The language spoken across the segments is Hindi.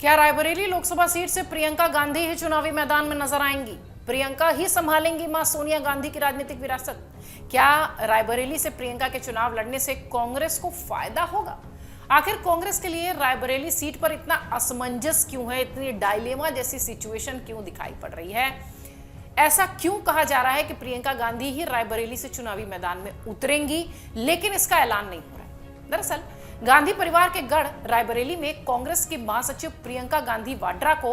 क्या रायबरेली लोकसभा सीट से प्रियंका गांधी ही चुनावी मैदान में नजर आएंगी? प्रियंका ही संभालेंगी मां सोनिया गांधी की राजनीतिक विरासत? क्या रायबरेली से प्रियंका के चुनाव लड़ने से कांग्रेस को फायदा होगा? आखिर कांग्रेस के लिए रायबरेली सीट पर इतना असमंजस क्यों है, इतनी डायलेमा जैसी सिचुएशन क्यों दिखाई पड़ रही है? ऐसा क्यों कहा जा रहा है कि प्रियंका गांधी ही रायबरेली से चुनावी मैदान में उतरेंगी, लेकिन इसका ऐलान नहीं हो रहा है? दरअसल गांधी परिवार के गढ़ रायबरेली में कांग्रेस की महासचिव प्रियंका गांधी वाड्रा को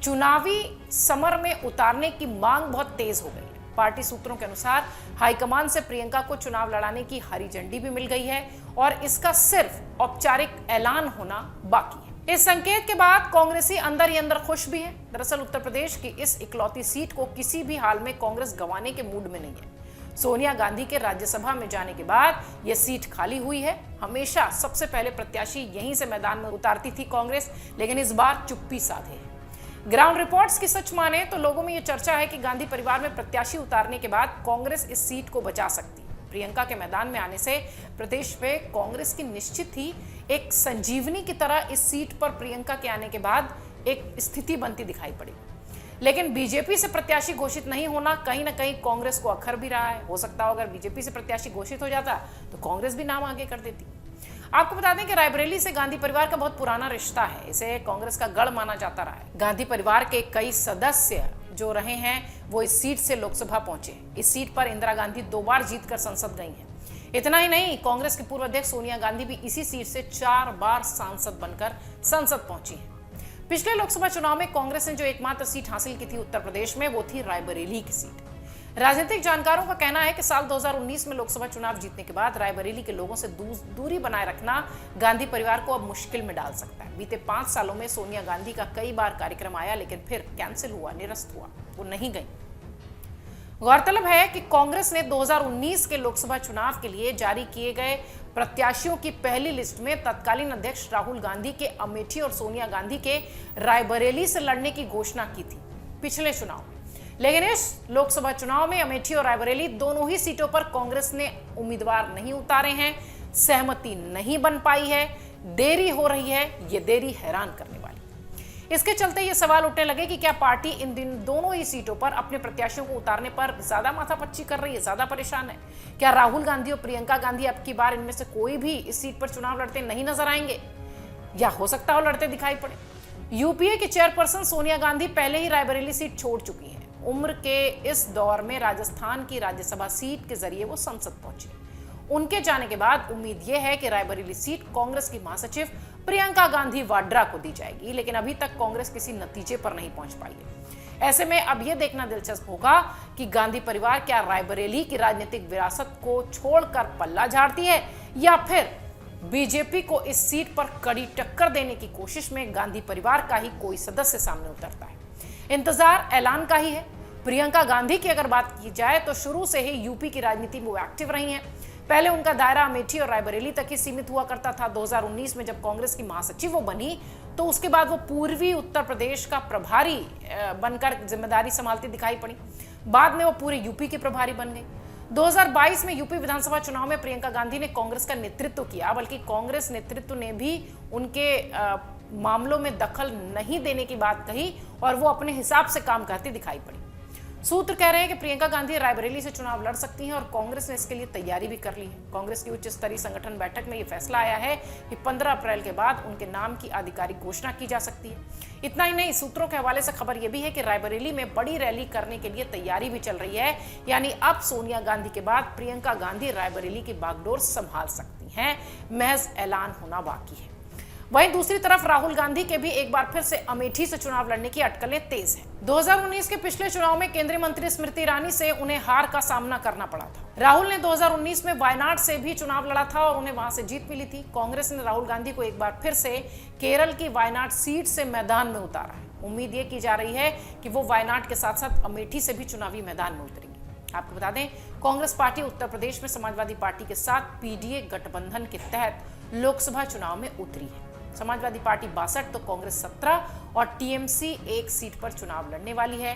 चुनावी समर में उतारने की मांग बहुत तेज हो गई है। पार्टी सूत्रों के अनुसार हाईकमान से प्रियंका को चुनाव लड़ाने की हरी झंडी भी मिल गई है और इसका सिर्फ औपचारिक ऐलान होना बाकी है। इस संकेत के बाद कांग्रेसी अंदर ही अंदर खुश भी है। दरअसल उत्तर प्रदेश की इस इकलौती सीट को किसी भी हाल में कांग्रेस गंवाने के मूड में नहीं है। सोनिया गांधी के राज्यसभा में जाने के बाद यह सीट खाली हुई है। हमेशा सबसे पहले प्रत्याशी यहीं से मैदान में उतारती थी कांग्रेस, लेकिन इस बार चुप्पी साधे है। ग्राउंड रिपोर्ट्स की सच माने तो लोगों में यह चर्चा है कि गांधी परिवार में प्रत्याशी उतारने के बाद कांग्रेस इस सीट को बचा सकती है। प्रियंका के मैदान में आने से प्रदेश में कांग्रेस की निश्चित ही एक संजीवनी की तरह इस सीट पर प्रियंका के आने के बाद एक स्थिति बनती दिखाई पड़ी। लेकिन बीजेपी से प्रत्याशी घोषित नहीं होना कहीं ना कहीं कांग्रेस को अखर भी रहा है। हो सकता हो अगर बीजेपी से प्रत्याशी घोषित हो जाता तो कांग्रेस भी नाम आगे कर देती। आपको बता दें कि रायबरेली से गांधी परिवार का बहुत पुराना रिश्ता है। इसे कांग्रेस का गढ़ माना जाता रहा है। गांधी परिवार के कई सदस्य जो रहे हैं वो इस सीट से लोकसभा पहुंचे। इस सीट पर इंदिरा गांधी 2 बार जीतकर संसद गई हैं। इतना ही नहीं, कांग्रेस की पूर्व अध्यक्ष सोनिया गांधी भी इसी सीट से 4 बार सांसद बनकर संसद पहुंची हैं। पिछले लोकसभा चुनाव में कांग्रेस ने जो एकमात्र सीट हासिल की थी उत्तर प्रदेश में, वो थी रायबरेली की सीट। राजनीतिक जानकारों का कहना है कि साल 2019 में लोकसभा चुनाव जीतने के बाद रायबरेली के लोगों से दूरी बनाए रखना गांधी परिवार को अब मुश्किल में डाल सकता है। बीते 5 सालों में सोनिया गांधी का कई बार कार्यक्रम आया, लेकिन फिर कैंसिल हुआ, निरस्त हुआ, वो नहीं गई। गौरतलब है कि कांग्रेस ने 2019 के लोकसभा चुनाव के लिए जारी किए गए प्रत्याशियों की पहली लिस्ट में तत्कालीन अध्यक्ष राहुल गांधी के अमेठी और सोनिया गांधी के रायबरेली से लड़ने की घोषणा की थी पिछले चुनाव में। लेकिन इस लोकसभा चुनाव में अमेठी और रायबरेली दोनों ही सीटों पर कांग्रेस ने उम्मीदवार नहीं उतारे हैं। सहमति नहीं बन पाई है, देरी हो रही है। ये देरी हैरान करने वाली। इसके चलते ये सवाल उठने लगे कि क्या पार्टी इन दोनों ही सीटों पर अपने प्रत्याशियों को उतारने पर ज्यादा माथापच्ची कर रही है, ज्यादा परेशान है? क्या राहुल गांधी और प्रियंका गांधी अब की बार इनमें से कोई भी इस सीट पर चुनाव लड़ते नहीं नजर आएंगे, या हो सकता हो लड़ते दिखाई पड़े? यूपीए की चेयरपर्सन सोनिया गांधी पहले ही रायबरेली सीट छोड़ चुकी हैं। उम्र के इस दौर में राजस्थान की राज्यसभा सीट के जरिए वो संसद पहुंची। उनके जाने के बाद उम्मीद यह है कि रायबरेली सीट कांग्रेस की महासचिव प्रियंका गांधी वाड्रा को दी जाएगी, लेकिन अभी तक कांग्रेस किसी नतीजे पर नहीं पहुंच पाई है। ऐसे में अब यह देखना दिलचस्प होगा कि गांधी परिवार क्या रायबरेली की राजनीतिक विरासत को छोड़कर पल्ला झाड़ती है, या फिर बीजेपी को इस सीट पर कड़ी टक्कर देने की कोशिश में गांधी परिवार का ही कोई सदस्य सामने उतरता है। इंतजार ऐलान का ही है। प्रियंका गांधी की अगर बात की जाए तो शुरू से ही यूपी की राजनीति में वो एक्टिव रही हैं। पहले उनका दायरा अमेठी और रायबरेली तक ही सीमित हुआ करता था। 2019 में जब कांग्रेस की महासचिव वो बनी तो उसके बाद वो पूर्वी उत्तर प्रदेश का प्रभारी बनकर जिम्मेदारी संभालती दिखाई पड़ी। बाद में वो पूरे यूपी की प्रभारी बन गई। 2022 में यूपी विधानसभा चुनाव में प्रियंका गांधी ने कांग्रेस का नेतृत्व किया, बल्कि कांग्रेस नेतृत्व ने भी उनके मामलों में दखल नहीं देने की बात कही और वो अपने हिसाब से काम करती दिखाई पड़ी। सूत्र कह रहे हैं कि प्रियंका गांधी रायबरेली से चुनाव लड़ सकती हैं और कांग्रेस ने इसके लिए तैयारी भी कर ली है। कांग्रेस की उच्च स्तरीय संगठन बैठक में यह फैसला आया है कि 15 अप्रैल के बाद उनके नाम की आधिकारिक घोषणा की जा सकती है। इतना ही नहीं, सूत्रों के हवाले से खबर यह भी है कि रायबरेली में बड़ी रैली करने के लिए तैयारी भी चल रही है। यानी अब सोनिया गांधी के बाद प्रियंका गांधी रायबरेली की बागडोर संभाल सकती हैं। महज ऐलान होना बाकी है। वहीं दूसरी तरफ राहुल गांधी के भी एक बार फिर से अमेठी से चुनाव लड़ने की अटकलें तेज हैं। 2019 के पिछले चुनाव में केंद्रीय मंत्री स्मृति ईरानी से उन्हें हार का सामना करना पड़ा था। राहुल ने 2019 में वायनाड से भी चुनाव लड़ा था और उन्हें वहां से जीत मिली थी। कांग्रेस ने राहुल गांधी को एक बार फिर से केरल की वायनाड सीट से मैदान में उतारा है। उम्मीद ये की जा रही है कि वो वायनाड के साथ साथ अमेठी से भी चुनावी मैदान में उतरेंगी। आपको बता दें, कांग्रेस पार्टी उत्तर प्रदेश में समाजवादी पार्टी के साथ पीडीए गठबंधन के तहत लोकसभा चुनाव में उतरी है। समाजवादी पार्टी 62 तो कांग्रेस 17 और टीएमसी 1 सीट पर चुनाव लड़ने वाली है।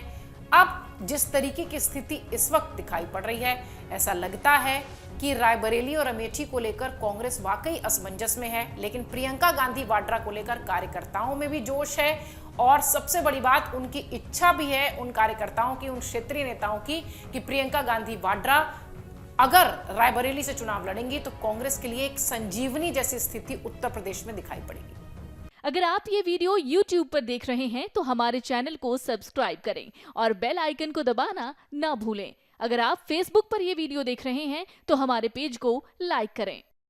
अब जिस तरीके की स्थिति इस वक्त दिखाई पड़ रही है, ऐसा लगता है कि रायबरेली और अमेठी को लेकर कांग्रेस वाकई असमंजस में है, लेकिन प्रियंका गांधी वाड्रा को लेकर कार्यकर्ताओं में भी जोश है और सबसे बड़ी बात उनकी इच्छा भी है, उन कार्यकर्ताओं की, उन क्षेत्रीय नेताओं की, कि प्रियंका गांधी वाड्रा अगर रायबरेली से चुनाव लड़ेंगी तो कांग्रेस के लिए एक संजीवनी जैसी स्थिति उत्तर प्रदेश में दिखाई पड़ेगी। अगर आप ये वीडियो YouTube पर देख रहे हैं तो हमारे चैनल को सब्सक्राइब करें और बेल आइकन को दबाना ना भूलें। अगर आप Facebook पर ये वीडियो देख रहे हैं तो हमारे पेज को लाइक करें।